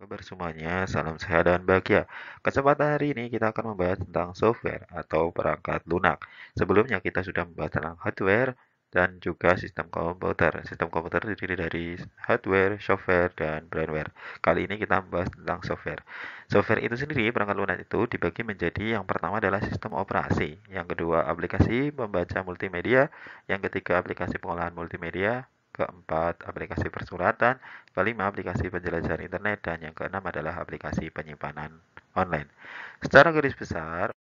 Kabar semuanya, salam sehat dan bahagia. Kesempatan hari ini kita akan membahas tentang software atau perangkat lunak. Sebelumnya kita sudah membahas tentang hardware dan juga sistem komputer. Sistem komputer terdiri dari hardware, software, dan firmware. Kali ini kita membahas tentang software. Software itu sendiri, perangkat lunak itu dibagi menjadi yang pertama adalah sistem operasi, yang kedua aplikasi membaca multimedia, yang ketiga aplikasi pengolahan multimedia, keempat aplikasi persuratan, kelima, aplikasi penjelajahan internet, dan yang keenam adalah aplikasi penyimpanan online. Secara garis besar,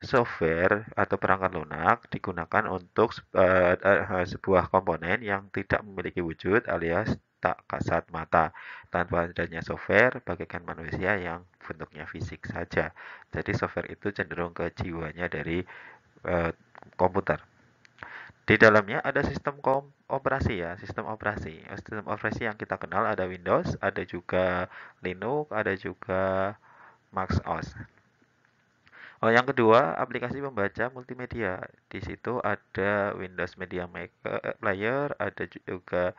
software atau perangkat lunak digunakan untuk sebuah komponen yang tidak memiliki wujud alias tak kasat mata. Tanpa adanya software, bagaikan manusia yang bentuknya fisik saja. Jadi software itu cenderung ke jiwanya dari uh, komputer. Di dalamnya ada sistem operasi ya, sistem operasi. Sistem operasi yang kita kenal ada Windows, ada juga Linux, ada juga Mac OS. Oh, yang kedua, aplikasi pembaca multimedia. Di situ ada Windows Media Maker Player, ada juga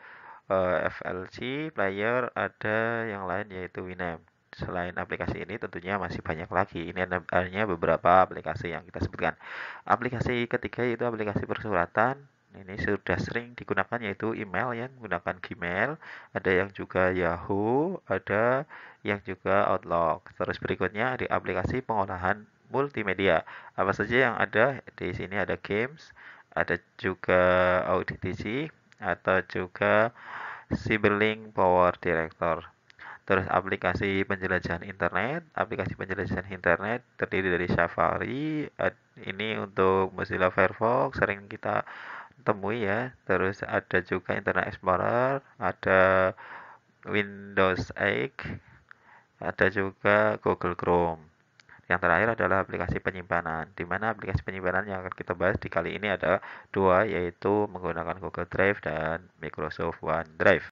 FLC Player, ada yang lain yaitu Winamp. Selain aplikasi ini tentunya masih banyak lagi. Ini hanya beberapa aplikasi yang kita sebutkan. Aplikasi ketiga yaitu aplikasi persuratan. Ini sudah sering digunakan yaitu email ya, menggunakan Gmail. Ada yang juga Yahoo, ada yang juga Outlook. Terus berikutnya di aplikasi pengolahan multimedia. Apa saja yang ada? Di sini ada games, ada juga auditisi, atau juga Cyberlink Power Director. Terus aplikasi penjelajahan internet terdiri dari Safari, ini untuk Mozilla Firefox sering kita temui ya. Terus ada juga Internet Explorer, ada Windows 8, ada juga Google Chrome. Yang terakhir adalah aplikasi penyimpanan, di mana aplikasi penyimpanan yang akan kita bahas di kali ini ada dua, yaitu menggunakan Google Drive dan Microsoft OneDrive.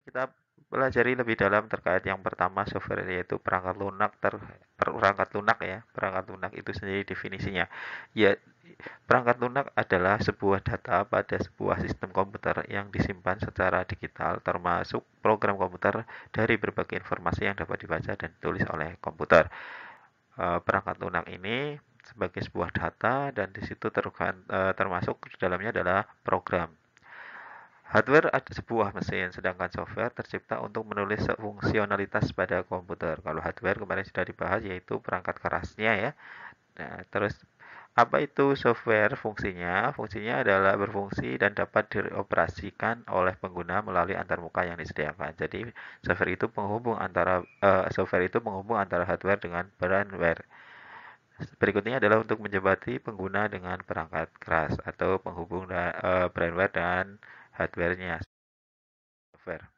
Kita pelajari lebih dalam terkait yang pertama software yaitu perangkat lunak perangkat lunak ya. Perangkat lunak itu sendiri definisinya. Ya, perangkat lunak adalah sebuah data pada sebuah sistem komputer yang disimpan secara digital termasuk program komputer dari berbagai informasi yang dapat dibaca dan ditulis oleh komputer. Perangkat lunak ini sebagai sebuah data dan di situ termasuk di dalamnya adalah program. Hardware adalah sebuah mesin, sedangkan software tercipta untuk menulis fungsionalitas pada komputer. Kalau hardware kemarin sudah dibahas yaitu perangkat kerasnya ya. Nah, terus apa itu software? Fungsinya? Fungsinya adalah berfungsi dan dapat dioperasikan oleh pengguna melalui antarmuka yang disediakan. Jadi software itu menghubung antara hardware dengan firmware. Berikutnya adalah untuk menjembati pengguna dengan perangkat keras atau penghubung firmware dan hardware-nya. Software.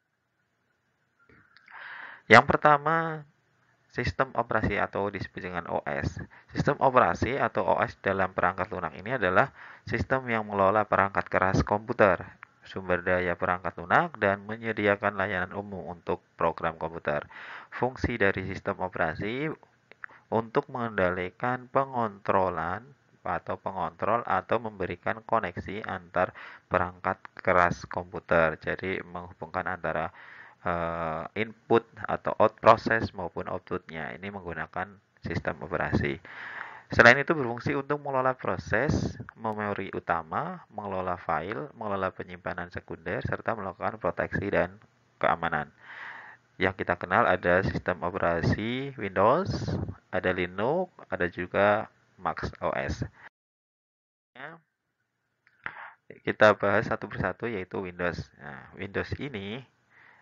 Yang pertama, sistem operasi atau disebut dengan OS. Sistem operasi atau OS dalam perangkat lunak ini adalah sistem yang mengelola perangkat keras komputer, sumber daya perangkat lunak, dan menyediakan layanan umum untuk program komputer. Fungsi dari sistem operasi untuk mengendalikan pengontrolan atau pengontrol atau memberikan koneksi antar perangkat keras komputer. Jadi menghubungkan antara input atau out proses maupun outputnya ini menggunakan sistem operasi. Selain itu berfungsi untuk mengelola proses, memori utama, mengelola file, mengelola penyimpanan sekunder, serta melakukan proteksi dan keamanan. Yang kita kenal ada sistem operasi Windows, ada Linux, ada juga Mac OS. Kita bahas satu persatu yaitu Windows. Nah, Windows ini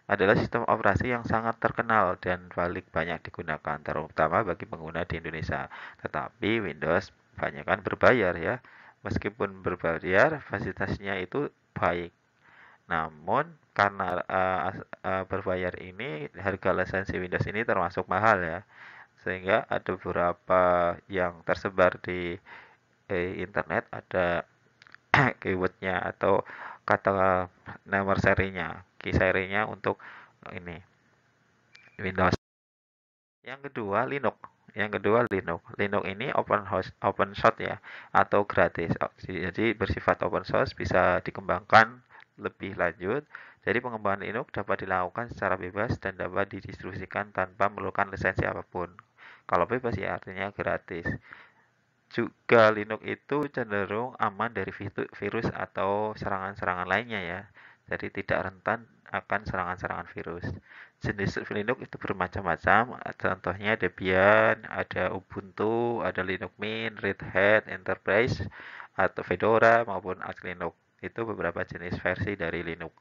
adalah sistem operasi yang sangat terkenal dan paling banyak digunakan, terutama bagi pengguna di Indonesia. Tetapi Windows banyak kan berbayar ya. Meskipun berbayar, fasilitasnya itu baik. Namun karena berbayar ini, harga lisensi Windows ini termasuk mahal ya. Sehingga ada beberapa yang tersebar di internet, ada keywordnya atau kata nomor serinya, key serinya untuk ini Windows. Yang kedua Linux. Linux ini open source ya atau gratis. Jadi bersifat open source bisa dikembangkan lebih lanjut Jadi pengembangan Linux dapat dilakukan secara bebas dan dapat didistribusikan tanpa memerlukan lisensi apapun. Kalau bebas ya artinya gratis. Juga Linux itu cenderung aman dari virus atau serangan-serangan lainnya ya. Jadi tidak rentan akan serangan-serangan virus. Jenis Linux itu bermacam-macam. Contohnya Debian, ada Ubuntu, ada Linux Mint, Red Hat, Enterprise, atau Fedora maupun Arch Linux. Itu beberapa jenis versi dari Linux.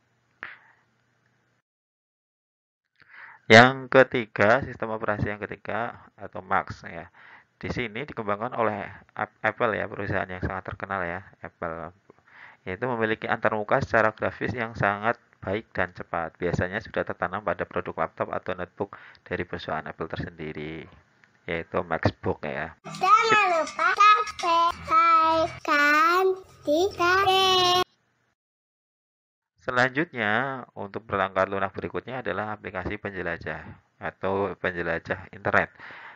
Yang ketiga, sistem operasi yang ketiga atau Mac ya. Di sini dikembangkan oleh Apple ya, perusahaan yang sangat terkenal ya, Apple. Yaitu memiliki antarmuka secara grafis yang sangat baik dan cepat. Biasanya sudah tertanam pada produk laptop atau notebook dari perusahaan Apple tersendiri, yaitu MacBook ya. Jangan lupa Selanjutnya, untuk perangkat lunak berikutnya adalah aplikasi penjelajah atau penjelajah internet.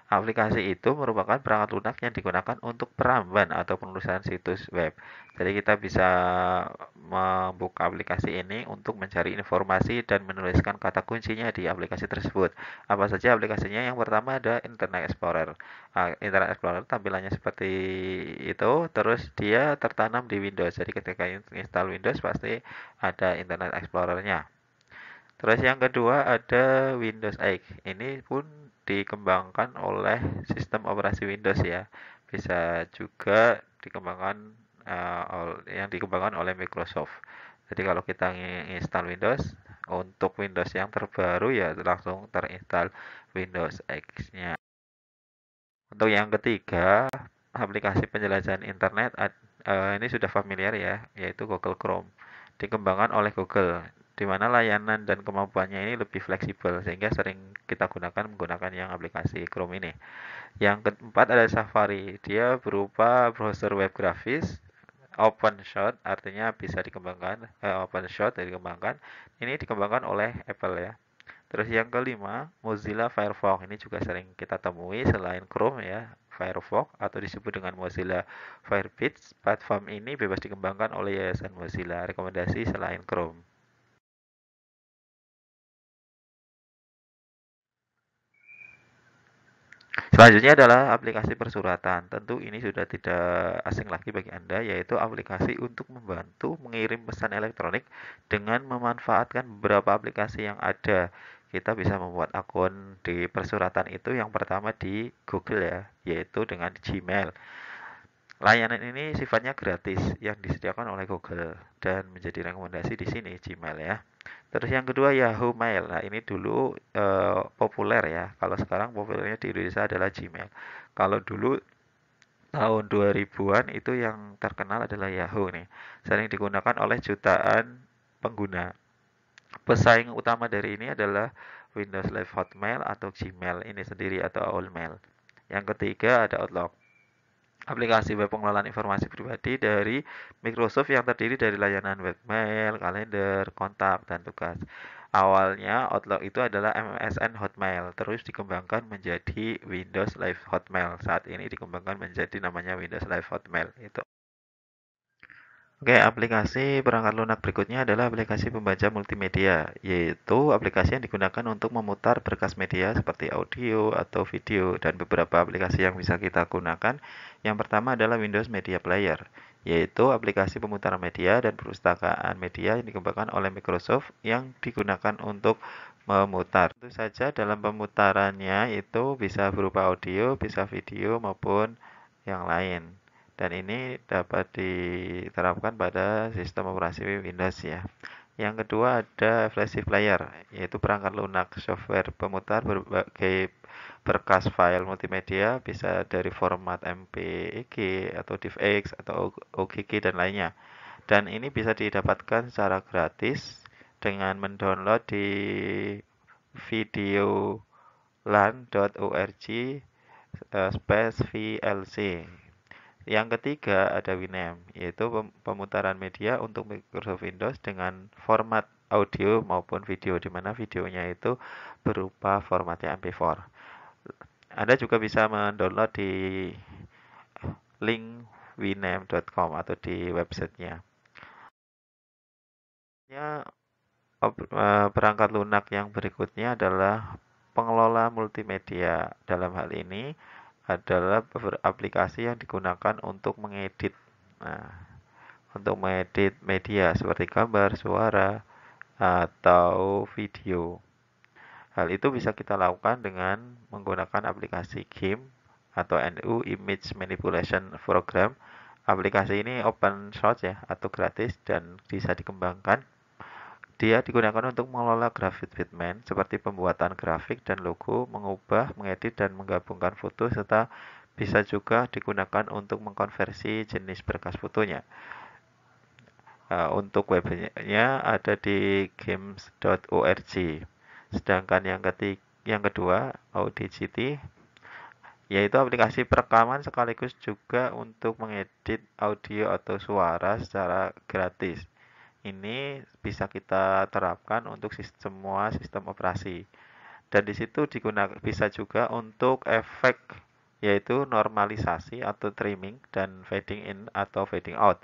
Aplikasi itu merupakan perangkat lunak yang digunakan untuk peramban atau penulisan situs web. Jadi kita bisa membuka aplikasi ini untuk mencari informasi dan menuliskan kata kuncinya di aplikasi tersebut. Apa saja aplikasinya? Yang pertama ada Internet Explorer. Internet Explorer tampilannya seperti itu, terus dia tertanam di Windows. Jadi ketika install Windows pasti ada Internet Explorer-nya. Terus yang kedua ada Windows 8. Ini pun dikembangkan oleh sistem operasi Windows ya. Bisa juga dikembangkan yang dikembangkan oleh Microsoft. Jadi kalau kita install Windows, untuk Windows yang terbaru ya langsung terinstall Windows X-nya. Untuk yang ketiga, aplikasi penjelajahan internet ini sudah familiar ya, yaitu Google Chrome. Dikembangkan oleh Google, di mana layanan dan kemampuannya ini lebih fleksibel sehingga sering kita gunakan menggunakan yang aplikasi Chrome ini. Yang keempat ada Safari. Dia berupa browser web grafis open source, artinya bisa dikembangkan open source dikembangkan. Ini dikembangkan oleh Apple ya. Terus yang kelima, Mozilla Firefox. Ini juga sering kita temui selain Chrome ya, Firefox atau disebut dengan Mozilla Firebase. Platform ini bebas dikembangkan oleh Yayasan Mozilla. Rekomendasi selain Chrome. Selanjutnya adalah aplikasi persuratan. Tentu ini sudah tidak asing lagi bagi Anda, yaitu aplikasi untuk membantu mengirim pesan elektronik dengan memanfaatkan beberapa aplikasi yang ada. Kita bisa membuat akun di persuratan itu yang pertama di Google ya, yaitu dengan Gmail. Layanan ini sifatnya gratis yang disediakan oleh Google dan menjadi rekomendasi di sini Gmail ya. Terus yang kedua Yahoo Mail. Nah, ini dulu populer ya. Kalau sekarang populernya di Indonesia adalah Gmail. Kalau dulu tahun 2000-an itu yang terkenal adalah Yahoo nih. Sering digunakan oleh jutaan pengguna. Pesaing utama dari ini adalah Windows Live Hotmail atau Gmail ini sendiri atau Allmail. Yang ketiga ada Outlook. Aplikasi web pengelolaan informasi pribadi dari Microsoft yang terdiri dari layanan webmail, kalender, kontak, dan tugas. Awalnya Outlook itu adalah MSN Hotmail, terus dikembangkan menjadi Windows Live Hotmail. Saat ini dikembangkan menjadi namanya Windows Live Hotmail. Itu. Oke, aplikasi perangkat lunak berikutnya adalah aplikasi pembaca multimedia, yaitu aplikasi yang digunakan untuk memutar berkas media seperti audio atau video dan beberapa aplikasi yang bisa kita gunakan. Yang pertama adalah Windows Media Player, yaitu aplikasi pemutaran media dan perpustakaan media yang dikembangkan oleh Microsoft yang digunakan untuk memutar. Tentu saja dalam pemutarannya itu bisa berupa audio, bisa video maupun yang lain. Dan ini dapat diterapkan pada sistem operasi Windows ya. Yang kedua ada Flash Player, yaitu perangkat lunak software pemutar berbagai berkas file multimedia bisa dari format MPEG atau DivX atau OGG dan lainnya. Dan ini bisa didapatkan secara gratis dengan mendownload di videolan.org space VLC. Yang ketiga ada Winamp, yaitu pemutaran media untuk Microsoft Windows dengan format audio maupun video, di mana videonya itu berupa formatnya MP4. Anda juga bisa mendownload di link winamp.com atau di websitenya. Ya, Perangkat lunak yang berikutnya adalah pengelola multimedia. Dalam hal ini adalah aplikasi yang digunakan untuk mengedit. Nah, untuk mengedit media seperti gambar, suara, atau video. Hal itu bisa kita lakukan dengan menggunakan aplikasi GIMP atau GNU Image Manipulation Program. Aplikasi ini open source ya atau gratis dan bisa dikembangkan. Dia digunakan untuk mengelola grafik fitment seperti pembuatan grafik dan logo, mengubah, mengedit, dan menggabungkan foto, serta bisa juga digunakan untuk mengkonversi jenis berkas fotonya. Untuk webnya ada di games.org. Sedangkan yang kedua, Audacity, yaitu aplikasi perekaman sekaligus juga untuk mengedit audio atau suara secara gratis. Ini bisa kita terapkan untuk semua sistem operasi. Dan di situ bisa juga untuk efek yaitu normalisasi atau trimming dan fading in atau fading out.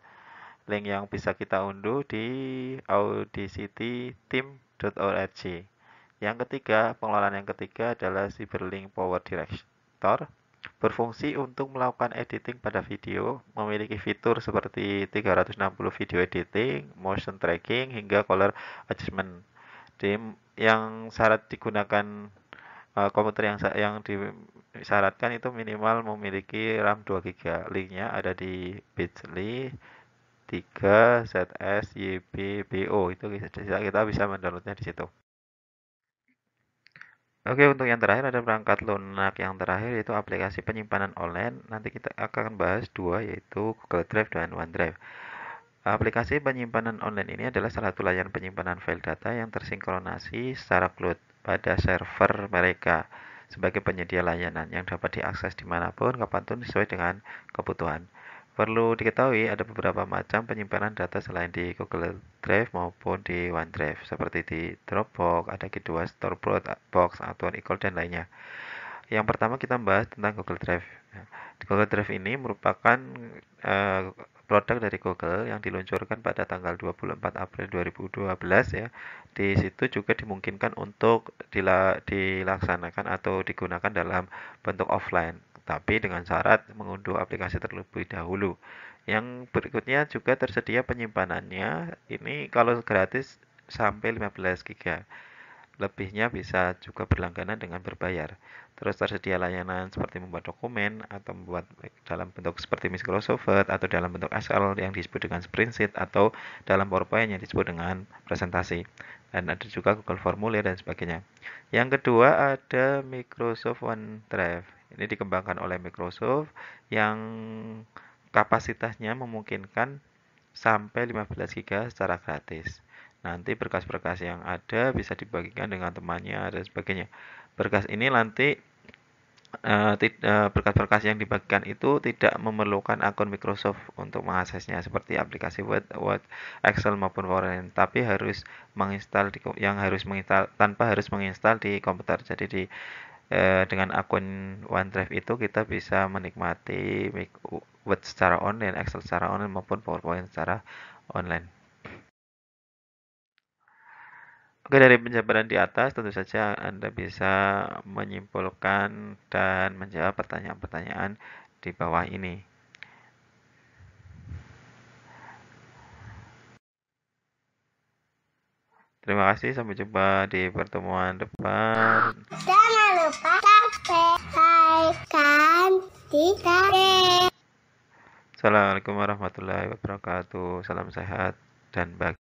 Link yang bisa kita unduh di audacityteam.org. Yang ketiga, pengelolaan yang ketiga adalah Cyberlink Power Director. Berfungsi untuk melakukan editing pada video, memiliki fitur seperti 360 video editing, motion tracking, hingga color adjustment. Yang syarat digunakan komputer yang disyaratkan itu minimal memiliki RAM 2 GB. Linknya ada di bit.ly 3 ZS YBBO, itu kita bisa mendownloadnya di situ. Oke, untuk yang terakhir ada perangkat lunak yang terakhir yaitu aplikasi penyimpanan online. Nanti kita akan bahas dua yaitu Google Drive dan OneDrive. Aplikasi penyimpanan online ini adalah salah satu layanan penyimpanan file data yang tersinkronasi secara cloud pada server mereka sebagai penyedia layanan yang dapat diakses dimanapun, kapanpun sesuai dengan kebutuhan. Perlu diketahui ada beberapa macam penyimpanan data selain di Google Drive maupun di OneDrive, seperti di Dropbox, ada G2, Storebox, atau iCloud, dan lainnya. Yang pertama kita bahas tentang Google Drive. Google Drive ini merupakan produk dari Google yang diluncurkan pada tanggal 24 April 2012 ya. Di situ juga dimungkinkan untuk dilaksanakan atau digunakan dalam bentuk offline, tapi dengan syarat mengunduh aplikasi terlebih dahulu. Yang berikutnya juga tersedia penyimpanannya. Ini kalau gratis sampai 15 GB. Lebihnya bisa juga berlangganan dengan berbayar. Terus tersedia layanan seperti membuat dokumen atau membuat dalam bentuk seperti Microsoft Word atau dalam bentuk Excel yang disebut dengan spreadsheet atau dalam PowerPoint yang disebut dengan presentasi. Dan ada juga Google Formulir dan sebagainya. Yang kedua ada Microsoft OneDrive. Ini dikembangkan oleh Microsoft yang kapasitasnya memungkinkan sampai 15 GB secara gratis. Nanti berkas-berkas yang ada bisa dibagikan dengan temannya dan sebagainya. Berkas ini nanti berkas-berkas yang dibagikan itu tidak memerlukan akun Microsoft untuk mengaksesnya seperti aplikasi Word, Excel maupun PowerPoint, tapi harus menginstal tanpa harus menginstal di komputer. Jadi dengan akun OneDrive itu kita bisa menikmati Word secara online, Excel secara online maupun PowerPoint secara online. Oke, dari penjabaran di atas tentu saja Anda bisa menyimpulkan dan menjawab pertanyaan-pertanyaan di bawah ini. Terima kasih, sampai jumpa di pertemuan depan. Jangan lupa subscribe kan tidak. Assalamualaikum warahmatullahi wabarakatuh. Salam sehat dan bahagia.